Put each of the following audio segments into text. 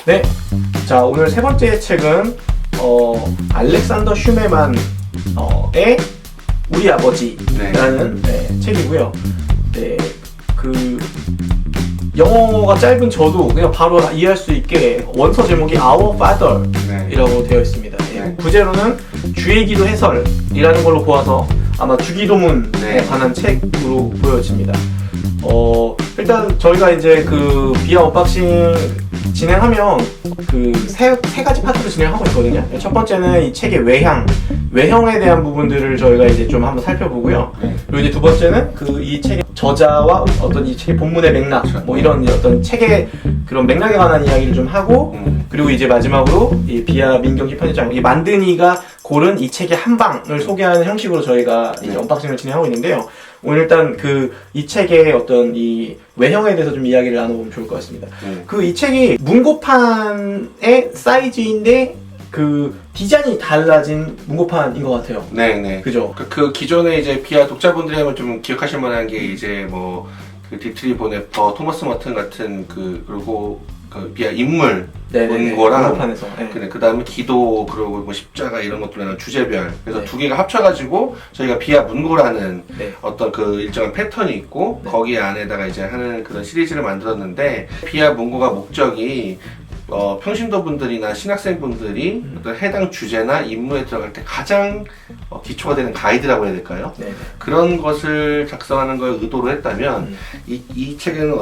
네, 자 오늘 세 번째 책은 알렉산더 슈메만의 우리 아버지라는 책이고요. 네, 그 영어가 짧은 저도 그냥 바로 이해할 수 있게 원서 제목이 Our Father이라고 되어 있습니다. 네. 부제로는 주의 기도 해설이라는 걸로 보아서 아마 주기도문에 관한 책으로 보여집니다. 일단 저희가 이제 그 비아 언박싱 진행하면 그 세 가지 파트로 진행하고 있거든요. 첫 번째는 이 책의 외형에 대한 부분들을 저희가 이제 좀 한번 살펴보고요. 그리고 이제 두 번째는 그 이 책의 저자와 어떤 이 책의 본문의 맥락, 뭐 이런 어떤 책의 그런 맥락에 관한 이야기를 좀 하고, 그리고 이제 마지막으로 이 비아 민경기 편집장, 이 만드니가 고른 이 책의 한 방을 소개하는 형식으로 저희가 이제 언박싱을 진행하고 있는데요. 오늘 일단 이 책의 어떤 이 외형에 대해서 좀 이야기를 나눠보면 좋을 것 같습니다. 이 책이 문고판의 사이즈인데 그 디자인이 달라진 문고판인 것 같아요. 네네. 그죠? 그 기존에 이제 비아 독자분들이 하면 좀 기억하실 만한 게 이제 뭐 그 딥트리 보네퍼, 토머스 머튼 같은 그리고 그 비아 인물 본 거랑 문고판에서. 그 다음에 기도 그리고 뭐 십자가 이런 것들은 주제별 그래서 두 개가 합쳐가지고 저희가 비아 문고라는 어떤 그 일정한 패턴이 있고 거기 안에다가 이제 하는 그런 시리즈를 만들었는데 비아 문고가 목적이 평신도분들이나 신학생분들이 어떤 해당 주제나 인물에 들어갈 때 가장 기초가 되는 가이드라고 해야 될까요? 그런 것을 작성하는 걸 의도로 했다면 이 책에는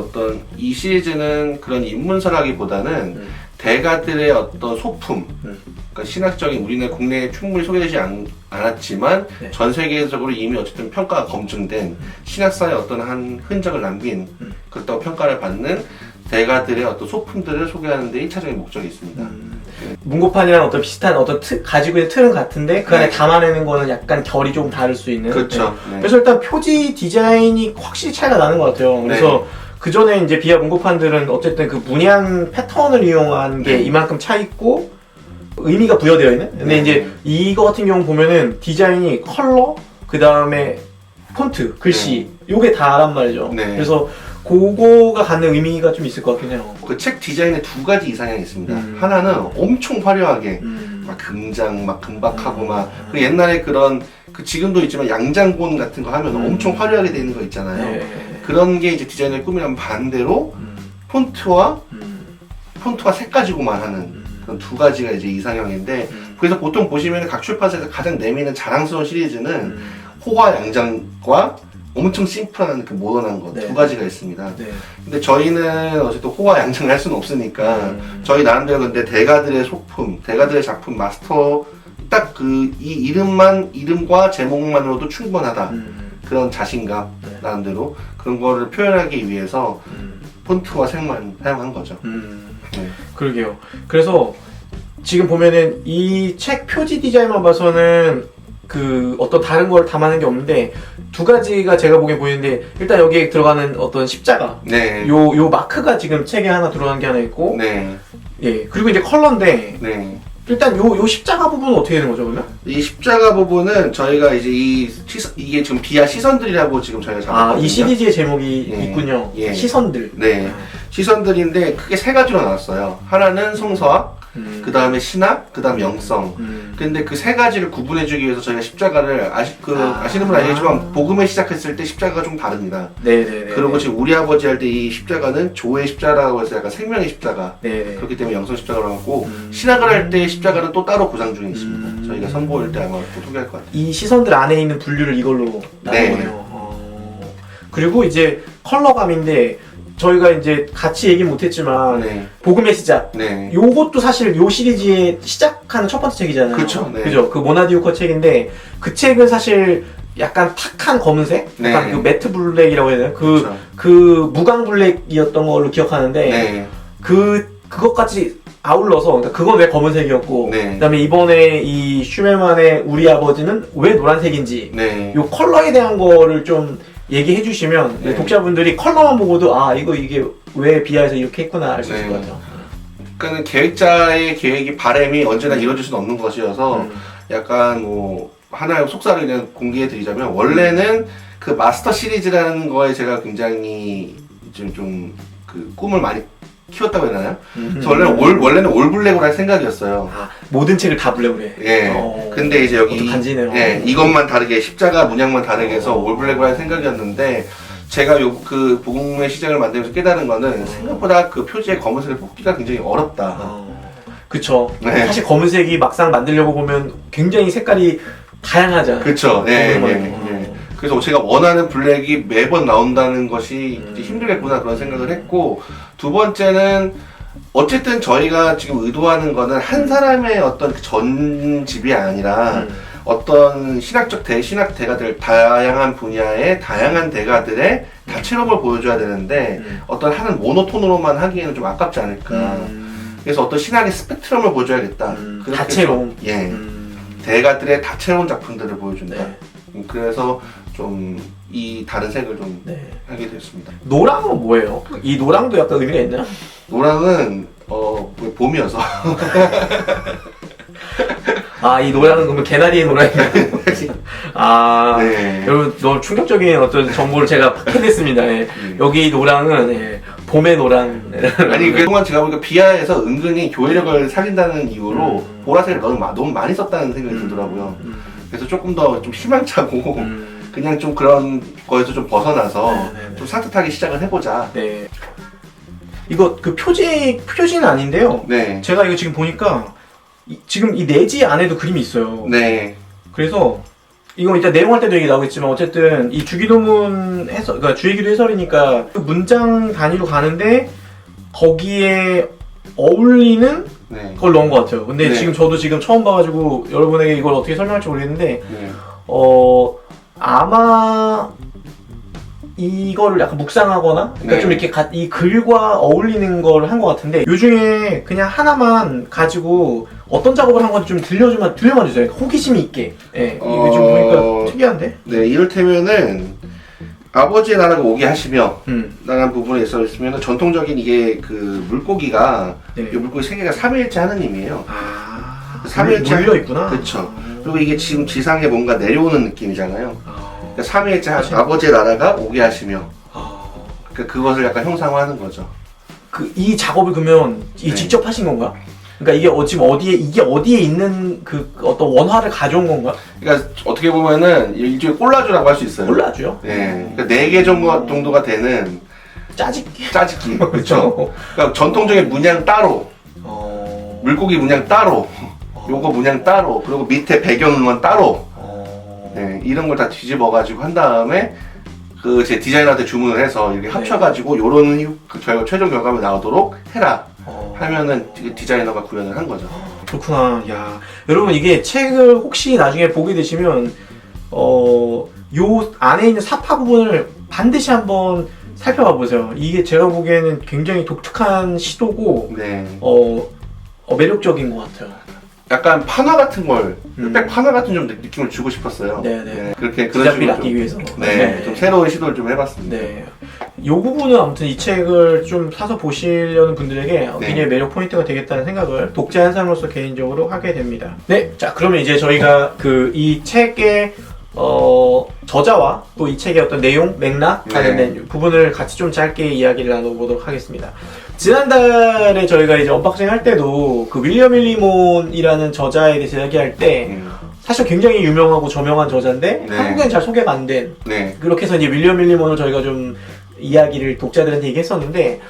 이 시리즈는 그런 인문서라기보다는 대가들의 어떤 소품, 그러니까 신학적인 우리는 국내에 충분히 소개되지 않았지만 전 세계적으로 이미 어쨌든 평가가 검증된 신학사의 어떤 한 흔적을 남긴 그렇다고 평가를 받는 대가들의 어떤 소품들을 소개하는 데 1차적인 목적이 있습니다. 문고판이랑 어떤 비슷한 어떤 가지고 있는 틀은 같은데 그 안에 담아내는 거는 약간 결이 좀 다를 수 있는. 그렇죠. 그래서 일단 표지 디자인이 확실히 차이가 나는 것 같아요. 그래서 그 전에 이제 비아 문고판들은 어쨌든 그 문양 패턴을 이용한 게 이만큼 차 있고 의미가 부여되어 있는. 근데 이제 이거 같은 경우 보면은 디자인이 컬러, 그 다음에 폰트, 글씨 요게 다란 말이죠. 그래서 그거가 갖는 의미가 좀 있을 것 같긴 해요. 그 책 디자인에 두 가지 이상향이 있습니다. 하나는 엄청 화려하게 막 금장 막 금박하고 그 옛날에 그런 그 지금도 있지만 양장본 같은 거 하면 엄청 화려하게 되는 거 있잖아요. 그런 게 이제 디자인을 꾸미면 반대로 폰트와 색 가지고만 하는 그런 두 가지가 이제 이상형인데 그래서 보통 보시면 각 출판사에서 가장 내미는 자랑스러운 시리즈는 호화 양장과 엄청 심플한 그 모던한 거 두 가지가 있습니다. 근데 저희는 어쨌든 호화 양장을 할 수는 없으니까 저희 나름대로 근데 대가들의 소품, 대가들의 작품 마스터 딱 이 이름과 제목만으로도 충분하다. 그런 자신감 나름대로 그런 거를 표현하기 위해서 폰트와 색만 사용한 거죠. 그러게요. 그래서 지금 보면은 이 책 표지 디자인만 봐서는 그 어떤 다른 걸 담아낸 게 없는데 두 가지가 제가 보기엔 보이는데 일단 여기에 들어가는 어떤 십자가 요 마크가 지금 책에 하나 들어간 게 하나 있고 그리고 이제 컬러인데 일단 요 십자가 부분은 어떻게 되는 거죠 그러면? 이 십자가 부분은 저희가 이제 이게 지금 비아 시선들이라고 지금 저희가 잡았거든요. 이 시리즈의 제목이 있군요. 시선들. 시선들인데 크게 세 가지로 나눴어요. 하나는 성서학, 그 다음에 신학, 그 다음 영성. 근데 그 세 가지를 구분해주기 위해서 저희가 십자가를 아시는 분은 아시겠지만 복음을 시작했을 때 십자가가 좀 다릅니다. 그리고 지금 우리 아버지 할 때 이 십자가는 조의 십자가라고 해서 약간 생명의 십자가. 그렇기 때문에 영성 십자가라고 하고 신학을 할 때 십자가는 또 따로 구상 중에 있습니다. 저희가 선보일 때 아마 또 소개할 것 같아요. 이 시선들 안에 있는 분류를 이걸로 나누네요. 그리고 이제 컬러감인데 저희가 이제 같이 얘기 못했지만 복음의 시작 요것도 사실 요 시리즈의 시작하는 첫 번째 책이잖아요. 그죠? 그 모나디우커 책인데 그 책은 사실 약간 탁한 검은색? 약간 그 매트 블랙이라고 해야 되나? 그 무광 블랙이었던 걸로 기억하는데 그것까지 아울러서 그러니까 그건 왜 검은색이었고 그다음에 이번에 이 슈메만의 우리 아버지는 왜 노란색인지 요 컬러에 대한 거를 좀 얘기해 주시면 독자분들이 컬러만 보고도 이게 왜 비아에서 이렇게 했구나 알 수 있을 것 같아요. 그러니까 계획자의 계획이 바람이 언제나 이루어질 수는 없는 것이어서 약간 뭐 하나의 속사를 그냥 공개해 드리자면 원래는 그 마스터 시리즈라는 거에 제가 굉장히 좀 그 꿈을 많이 키웠다고 해야 되나요? 그래서 원래는 올블랙으로 할 생각이었어요. 아, 모든 책을 다 블랙으로 해. 예. 근데 이제 여기 간지네요. 예, 이것만 다르게 십자가 문양만 다르게 해서 올블랙으로 할 생각이었는데 제가 그 복음의 시작을 만들면서 깨달은 거는 생각보다 그 표지의 검은색을 뽑기가 굉장히 어렵다. 그쵸. 네. 사실 검은색이 막상 만들려고 보면 굉장히 색깔이 다양하잖아요. 그쵸. 예. 그래서 제가 원하는 블랙이 매번 나온다는 것이 이제 힘들겠구나 그런 생각을 했고, 두 번째는 어쨌든 저희가 지금 의도하는 거는 한 사람의 어떤 전집이 아니라 어떤 신학 대가들, 다양한 분야의 다양한 대가들의 다채로움을 보여줘야 되는데 어떤 하는 모노톤으로만 하기에는 좀 아깝지 않을까. 그래서 어떤 신학의 스펙트럼을 보여줘야겠다. 다채로움. 예. 대가들의 다채로운 작품들을 보여준다. 네. 그래서 좀 이 다른 색을 좀 네. 하게 됐습니다. 노랑은 뭐예요? 이 노랑도 약간 의미가 있나요? 노랑은 봄이어서 아, 이 노랑은 그러면 개나리의 노랑이에요? 아, 네. 여러분 너무 충격적인 어떤 정보를 제가 파악했습니다. 예. 여기 노랑은 예, 봄의 노랑. 아니 그동안 제가 보니까 비하에서 은근히 교회력을 살린다는 이유로 보라색을 너무 많이 썼다는 생각이 들더라고요. 그래서 조금 더 좀 희망차고 그냥 좀 그런 거에서 좀 벗어나서 좀 산뜻하게 시작을 해보자. 네. 이거 그 표지는 아닌데요. 네. 제가 이거 지금 보니까 지금 이 내지 안에도 그림이 있어요. 네. 그래서 이거 이따 내용할 때도 얘기 나오겠지만 어쨌든 이 주기도문 해설, 그러니까 주의기도 해설이니까 그 문장 단위로 가는데 거기에 어울리는 네. 걸 넣은 것 같아요. 근데 네. 지금 저도 지금 처음 봐가지고 여러분에게 이걸 어떻게 설명할지 모르겠는데 네. 아마 이거를 약간 묵상하거나 그러니까 네. 좀 이렇게 이 글과 어울리는 걸 한 것 같은데 요 중에 그냥 하나만 가지고 어떤 작업을 한 건지 좀 들려만 주세요. 호기심이 있게. 예. 이거 지금 보니까 특이한데? 네, 이를테면은 아버지의 나라가 오게 하시며 라는 부분에 있으면 전통적인 이게 그 물고기가 네. 이 물고기 세계가 삼위일체 하느님이에요. 아, 삼위일체 물려 있구나. 그렇죠. 그리고 이게 지금 지상에 뭔가 내려오는 느낌이잖아요. 그러니까 삼위일체 아버지의 나라가 오게 하시며 그러니까 그것을 약간 형상화하는 거죠. 이 작업을 그러면 네. 직접 하신 건가? 그러니까 이게 지금 어디에 있는 그 어떤 원화를 가져온 건가? 그러니까 어떻게 보면은 일종의 콜라주라고 할 수 있어요. 콜라주요? 네. 그러니까 4개 정도가 되는 짜집기. 그렇죠. 그러니까 전통적인 문양 따로, 물고기 문양 따로, 요거 문양 따로, 그리고 밑에 배경은 따로. 네, 이런 걸 다 뒤집어가지고 한 다음에 그 제 디자이너한테 주문을 해서 이렇게 합쳐가지고 요런 최종 결과물 나오도록 해라 하면은 디자이너가 구현을 한 거죠. 그렇구나. 야, 여러분 이게 책을 혹시 나중에 보게 되시면 요 안에 있는 사파 부분을 반드시 한번 살펴봐 보세요. 이게 제가 보기에는 굉장히 독특한 시도고 네. 매력적인 것 같아요. 약간 판화 같은 걸, 흑백 판화 같은 좀 느낌을 주고 싶었어요. 네네. 네, 그렇게 그런 제작비를 식으로 아끼기 위해서. 네, 좀 새로운 시도를 좀 해봤습니다. 네. 요 부분은 아무튼 이 책을 좀 사서 보시려는 분들에게 굉장히 매력 포인트가 되겠다는 생각을 독자 한 사람으로서 개인적으로 하게 됩니다. 네. 자, 그러면 이제 저희가 이 책의 저자와 또 이 책의 어떤 내용, 맥락 관련된 부분을 같이 좀 짧게 이야기를 나눠보도록 하겠습니다. 지난달에 저희가 이제 언박싱 할 때도 그 윌리엄 밀리몬이라는 저자에 대해서 이야기할 때 사실 굉장히 유명하고 저명한 저자인데 한국에는 잘 소개가 안 된 그렇게 해서 이제 윌리엄 밀리몬을 저희가 좀 이야기를 독자들한테 얘기했었는데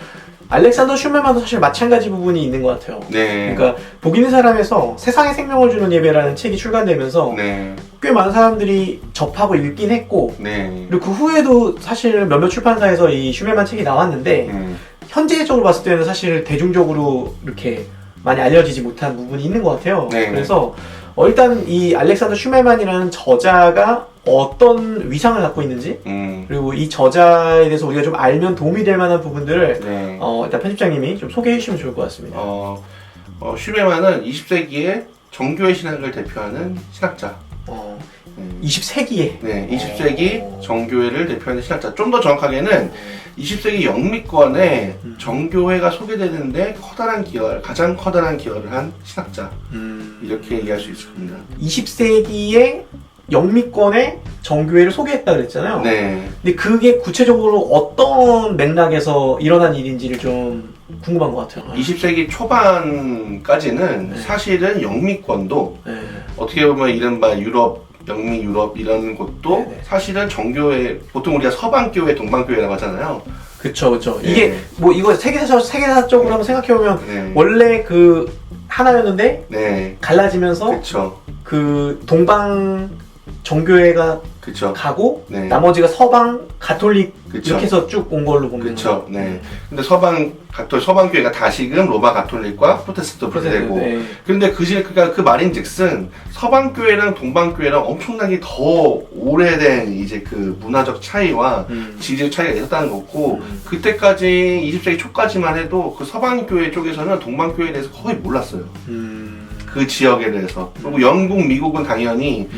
알렉산더 슈멜만도 사실 마찬가지 부분이 있는 것 같아요. 그러니까 복 있는 사람에서 세상에 생명을 주는 예배라는 책이 출간되면서 꽤 많은 사람들이 접하고 읽긴 했고 그리고 그 후에도 사실 몇몇 출판사에서 이 슈멜만 책이 나왔는데 현재적으로 봤을 때는 사실 대중적으로 이렇게 많이 알려지지 못한 부분이 있는 것 같아요. 그래서 일단 이 알렉산더 슈멜만이라는 저자가 어떤 위상을 갖고 있는지 그리고 이 저자에 대해서 우리가 좀 알면 도움이 될 만한 부분들을 일단 편집장님이 좀 소개해 주시면 좋을 것 같습니다. 슈멜만은 20세기의 정교회 신학을 대표하는 신학자. 20세기에? 네, 20세기 정교회를 대표하는 신학자. 좀 더 정확하게는 20세기 영미권에 정교회가 소개되는데 가장 커다란 기여를 한 신학자. 이렇게 얘기할 수 있습니다. 20세기에 영미권의 정교회를 소개했다 그랬잖아요. 네. 근데 그게 구체적으로 어떤 맥락에서 일어난 일인지를 좀 궁금한 것 같아요. 20세기 초반까지는 네. 사실은 영미권도 네. 어떻게 보면 이른바 유럽, 영미 유럽 이런 곳도 네네. 사실은 정교회, 보통 우리가 서방교회, 동방교회라고 하잖아요. 그쵸. 네. 이게 뭐 이거 세계사적으로 한번 생각해보면 네. 원래 그 하나였는데 네. 갈라지면서 그쵸. 그 동방 정교회가 그쵸. 가고 네. 나머지가 서방 가톨릭 그쵸. 이렇게 해서 쭉 온 걸로 보면 그쵸. 네. 근데 서방교회가 다시금 로마 가톨릭과 프로테스탄트로 분리되고. 네. 근데 그러니까 그 말인즉슨 서방교회랑 동방교회랑 엄청나게 더 오래된 이제 그 문화적 차이와 지리적 차이가 있었다는 거고, 그때까지 20세기 초까지만 해도 그 서방교회 쪽에서는 동방교회에 대해서 거의 몰랐어요. 그 지역에 대해서. 그리고 영국, 미국은 당연히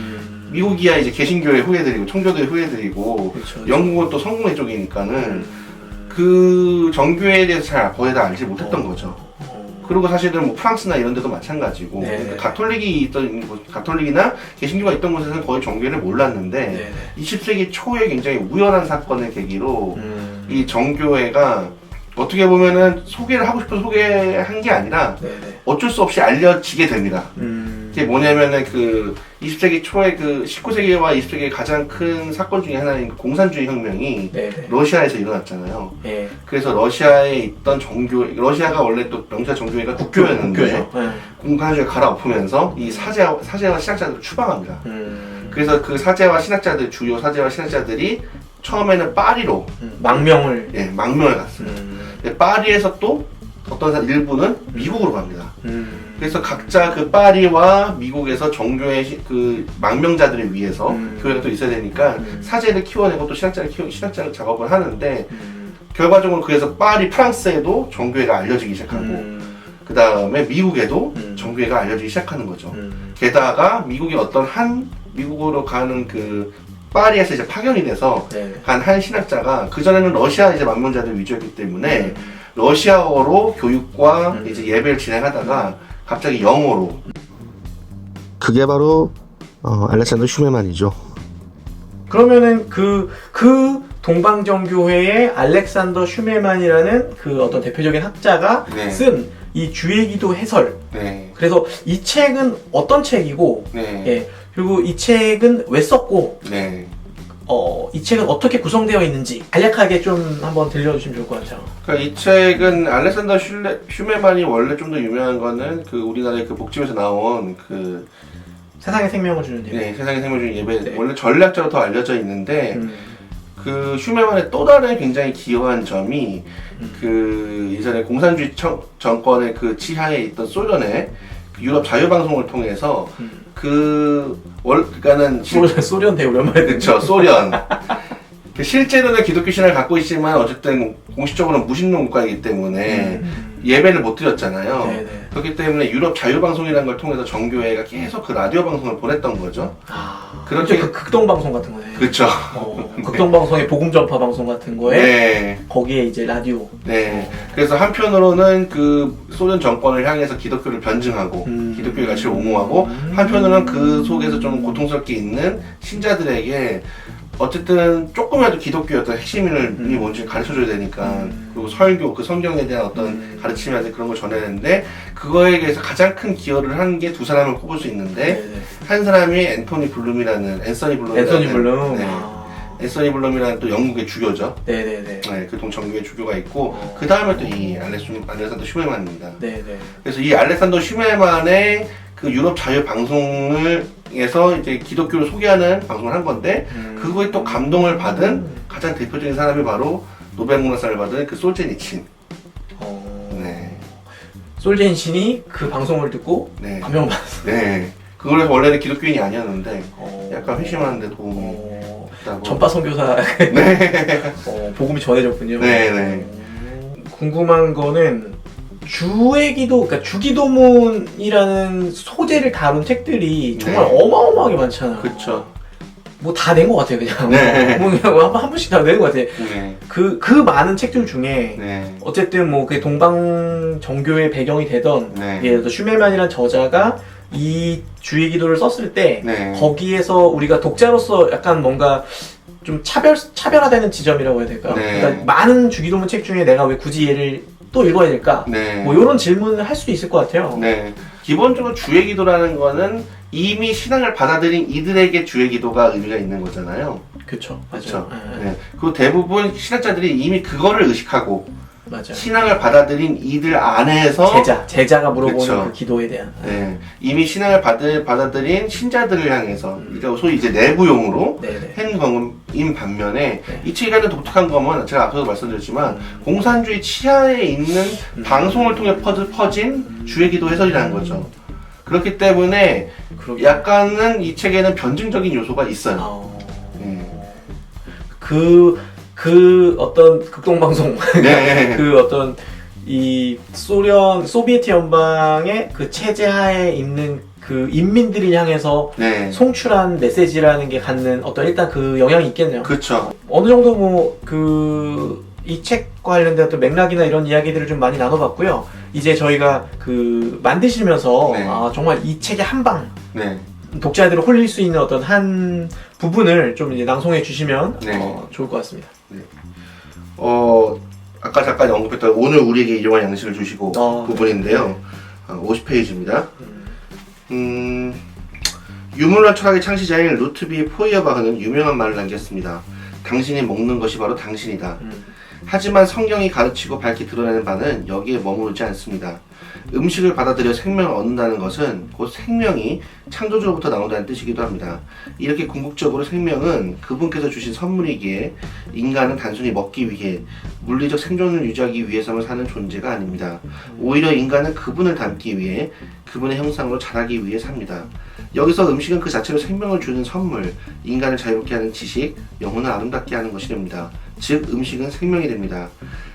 미국이야 이제 개신교의 후예들이고 청교도의 후예들이고, 그렇죠. 영국은 또 성공회 쪽이니까는 그 정교회에 대해서 거의 다 알지 못했던 거죠. 그리고 사실은 뭐 프랑스나 이런 데도 마찬가지고, 네. 그러니까 가톨릭이나 개신교가 있던 곳에서는 거의 정교회를 몰랐는데, 네. 20세기 초에 굉장히 우연한 사건을 계기로 이 정교회가 어떻게 보면은 소개를 하고 싶어서 소개한 게 아니라 네네. 어쩔 수 없이 알려지게 됩니다. 그게 뭐냐면은 그 20세기 초에 그 19세기와 20세기의 가장 큰 사건 중에 하나인 공산주의 혁명이 네네. 러시아에서 일어났잖아요. 네. 그래서 러시아에 있던 러시아가 원래 또 러시아 정교회가 국교였는데 국교죠. 네. 공산주의가 갈아엎으면서 이 사제와 신학자들을 추방합니다. 음. 그래서 그 주요 사제와 신학자들이 처음에는 파리로 망명을. 망명을 갔어요. 근데 파리에서 또 어떤 일부는 미국으로 갑니다. 그래서 각자 그 파리와 미국에서 정교회 그 망명자들을 위해서 교회가 또 있어야 되니까 사제를 키워내고 또 신학자를 작업을 하는데, 결과적으로 그래서 프랑스에도 정교회가 알려지기 시작하고, 그 다음에 미국에도 정교회가 알려지기 시작하는 거죠. 게다가 미국으로 가는 그 파리에서 이제 파견이 돼서 간 한 신학자가, 그전에는 러시아 이제 망명자들 위주였기 때문에 러시아어로 교육과 이제 예배를 진행하다가 갑자기 영어로. 그게 바로 알렉산더 슈메만이죠. 그러면은 그 동방정교회의 알렉산더 슈메만이라는 그 어떤 대표적인 학자가 네. 쓴 이 주의기도 해설. 네. 그래서 이 책은 어떤 책이고, 네. 예, 그리고 이 책은 왜 썼고, 네. 이 책은 어떻게 구성되어 있는지 간략하게 좀 한번 들려주시면 좋을 것 같아요. 그러니까 이 책은 알렉산더 슈메만이 원래 좀 더 유명한 거는 그 우리나라의 그 복집에서 나온 그 세상에 생명을 주는 예배. 네, 세상의 생명 중 예배. 네. 원래 전략자로 더 알려져 있는데, 그 슈메만의 또 다른 굉장히 기여한 점이 그 이전에 공산주의 정권의 그 지하에 있던 소련의 그 유럽 자유방송을 통해서 그러니까는 소련 되게 오랜만에 그쵸, 소련. 실제로는 기독교 신앙을 갖고 있지만 어쨌든 공식적으로는 무신론 국가이기 때문에 예배를 못 드렸잖아요. 네네. 그렇기 때문에 유럽 자유방송이라는 걸 통해서 정교회가 계속 그 라디오 방송을 보냈던 거죠. 그렇죠. 그 극동방송 같은 거네. 그쵸. 극동방송의 복음전파 방송 같은 거에 네. 거기에 이제 라디오. 네. 그래서 한편으로는 그 소련 정권을 향해서 기독교를 변증하고 기독교의 가치를 옹호하고, 한편으로는 그 속에서 좀 고통스럽게 있는 신자들에게 어쨌든 조금이라도 기독교의 어떤 핵심이 뭔지 가르쳐줘야 되니까, 그리고 설교, 그 성경에 대한 어떤 가르침이라든지 그런 걸 전해내는데, 그거에 대해서 가장 큰 기여를 한 게 두 사람을 꼽을 수 있는데, 네네. 한 사람이 앤서니 블룸이라는 앤서니 블룸. 네. 앤서니 블룸이라는 또 영국의 주교죠. 네네네. 네, 그 동정교회 주교가 있고, 그 다음에 또 이 알렉산더 슈메만입니다. 네네. 그래서 이 알렉산더 슈메만의 그 유럽 자유 방송에서 이제 기독교를 소개하는 방송을 한 건데, 그거에 또 감동을 받은 가장 대표적인 사람이 바로 노벨 문학상을 받은 그 솔제니친. 네. 솔제니친이 그 방송을 듣고 네. 감명을 받았어요. 네. 그걸 원래는 기독교인이 아니었는데 약간 회심하는데 도움이 됐다고. 전파 선교사. 네. 복음이 전해졌군요. 네네. 궁금한 거는 주의 기도, 그러니까 주기도문이라는 소재를 다룬 책들이 정말 네. 어마어마하게 많잖아요. 그쵸. 뭐 다 낸 것 같아요, 그냥. 네. 뭐 그냥 한 번씩 다 낸 것 같아요. 네. 그 많은 책들 중에 네. 어쨌든 뭐 그 동방 정교의 배경이 되던 네. 예를 들어 슈멜만이라는 저자가 이 주의 기도를 썼을 때 네. 거기에서 우리가 독자로서 약간 뭔가 좀 차별화되는 지점이라고 해야 될까? 네. 그러니까 많은 주기도문 책 중에 내가 왜 굳이 얘를 또 읽어야 될까? 네. 뭐 이런 질문을 할 수도 있을 것 같아요. 네. 기본적으로 주의 기도라는 거는 이미 신앙을 받아들인 이들에게 주의 기도가 의미가 있는 거잖아요. 그쵸. 그렇죠. 맞아요. 네. 그리고 대부분 신학자들이 이미 그거를 의식하고 맞아요. 신앙을 받아들인 이들 안에서 제자가 물어보는 그쵸. 그 기도에 대한. 네. 이미 신앙을 받아들인 신자들을 향해서 그러니까 소위 이제 내부용으로 네네. 한 거인 반면에 네. 이 책에는 독특한 거면 제가 앞서도 말씀드렸지만 공산주의 치하에 있는 방송을 통해 퍼진 주의 기도 해설이라는 거죠. 그렇기 때문에 약간은 이 책에는 변증적인 요소가 있어요. 그 어떤 극동방송, 네. 그 어떤 이 소비에트 연방의 그 체제 하에 있는 그 인민들을 향해서 네. 송출한 메시지라는 게 갖는 어떤 일단 그 영향이 있겠네요. 그렇죠. 어느 정도 뭐 이 책과 관련된 어떤 맥락이나 이런 이야기들을 좀 많이 나눠봤고요. 이제 저희가 그 만드시면서 네. 정말 이 책의 한방 네. 독자들을 홀릴 수 있는 어떤 한 부분을 좀 이제 낭송해 주시면 네. 좋을 것 같습니다. 네. 아까 잠깐 언급했던 오늘 우리에게 일용할 양식을 주시고 부분인데요. 50페이지입니다. 유물론 철학의 창시자인 루트비 포이어바흐는 유명한 말을 남겼습니다. 당신이 먹는 것이 바로 당신이다. 하지만 성경이 가르치고 밝히 드러내는 바는 여기에 머무르지 않습니다. 음식을 받아들여 생명을 얻는다는 것은 곧 생명이 창조주로부터 나온다는 뜻이기도 합니다. 이렇게 궁극적으로 생명은 그분께서 주신 선물이기에 인간은 단순히 먹기 위해 물리적 생존을 유지하기 위해서만 사는 존재가 아닙니다. 오히려 인간은 그분을 닮기 위해 그분의 형상으로 자라기 위해 삽니다. 여기서 음식은 그 자체로 생명을 주는 선물, 인간을 자유롭게 하는 지식, 영혼을 아름답게 하는 것이 됩니다. 즉 음식은 생명이 됩니다.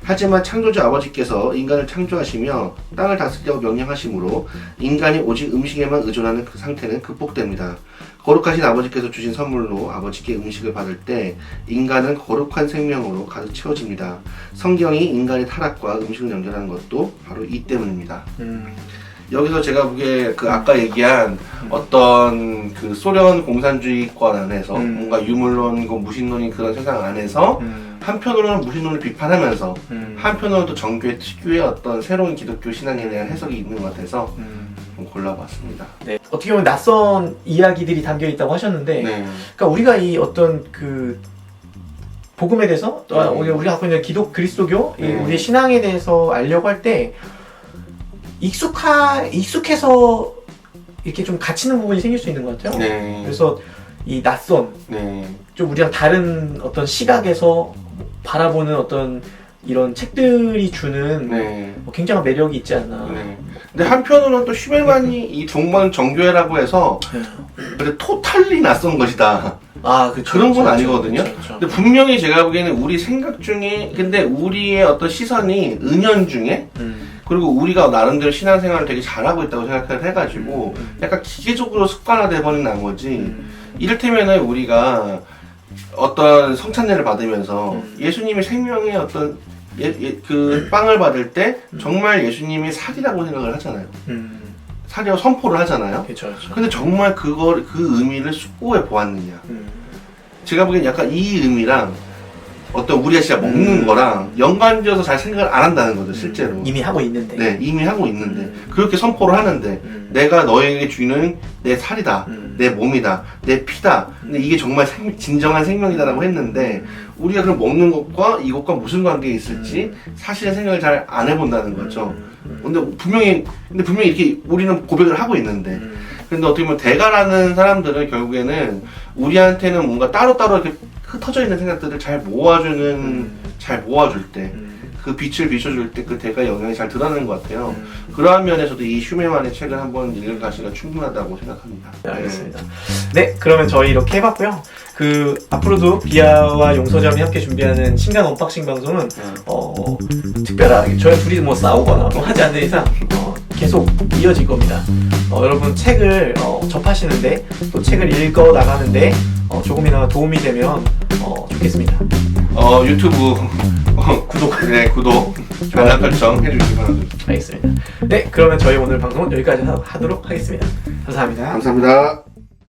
하지만 창조주 아버지께서 인간을 창조하시며 땅을 다스리라고 명령하시므로 인간이 오직 음식에만 의존하는 그 상태는 극복됩니다. 거룩하신 아버지께서 주신 선물로 아버지께 음식을 받을 때 인간은 거룩한 생명으로 가득 채워집니다. 성경이 인간의 타락과 음식을 연결하는 것도 바로 이 때문입니다. 여기서 제가 보기에 그 아까 얘기한 어떤 그 소련 공산주의권 안에서 뭔가 유물론, 무신론인 그런 세상 안에서 한편으로는 무신론을 비판하면서 한편으로는 또 정교회 특유의 어떤 새로운 기독교 신앙에 대한 해석이 있는 것 같아서 좀 골라봤습니다. 네. 어떻게 보면 낯선 이야기들이 담겨 있다고 하셨는데, 네. 그러니까 우리가 이 어떤 그 복음에 대해서 우리가 갖고 있는 그리스도교, 우리의 신앙에 대해서 알려고 할 때 익숙해서 이렇게 좀 갇히는 부분이 생길 수 있는 것 같아요. 네. 그래서 이 낯선, 좀 우리랑 다른 어떤 시각에서 바라보는 어떤 이런 책들이 주는 뭐 굉장한 매력이 있지 않나. 근데 한편으로는 또 슈멜만이 이 동방 정교회라고 해서 근데 토탈리 낯선 것이다. 그쵸, 그런 건 그쵸, 아니거든요. 그쵸. 근데 분명히 제가 보기에는 우리 생각 중에 근데 우리의 어떤 시선이 은연 중에 그리고 우리가 나름대로 신앙생활을 되게 잘하고 있다고 생각을 해가지고 약간 기계적으로 습관화돼 버린 나머지 이를테면은 우리가 어떤 성찬례를 받으면서 예수님의 생명의 어떤 그 빵을 받을 때 정말 예수님이 살이라고 생각을 하잖아요. 살이라고 선포를 하잖아요. 그쵸. 근데 정말 그 의미를 숙고해 보았느냐. 제가 보기엔 약간 이 의미랑 어떤 우리가 진짜 먹는 거랑 연관지어서 잘 생각을 안 한다는 거죠, 실제로. 이미 하고 있는데. 네, 이미 하고 있는데. 그렇게 선포를 하는데, 내가 너에게 주는 내 살이다, 내 몸이다, 내 피다. 근데 이게 정말 진정한 생명이다라고 했는데, 우리가 그럼 먹는 것과 이것과 무슨 관계가 있을지 사실은 생각을 잘 안 해본다는 거죠. 근데 분명히 이렇게 우리는 고백을 하고 있는데, 근데 어떻게 보면 대가라는 사람들은 결국에는 우리한테는 뭔가 따로따로 이렇게 흩어져 있는 생각들을 잘 모아줄 때, 그 빛을 비춰줄 때 그 대가의 영향이 잘 드러나는 것 같아요. 그러한 면에서도 이 슈멜만의 책을 한번 읽을 가치가 충분하다고 생각합니다. 네, 알겠습니다. 네, 그러면 저희 이렇게 해봤고요. 앞으로도 비아와 용서점이 함께 준비하는 신간 언박싱 방송은 특별하게 저희 둘이 뭐 싸우거나 뭐 하지 않는 이상 계속 이어질 겁니다. 여러분 책을 접하시는데 또 책을 읽어 나가는데 조금이나마 도움이 되면 좋겠습니다. 유튜브 구독, 알람 설정 해주시기 바랍니다. 알겠습니다. 네, 그러면 저희 오늘 방송은 여기까지 하도록 하겠습니다. 감사합니다. 감사합니다.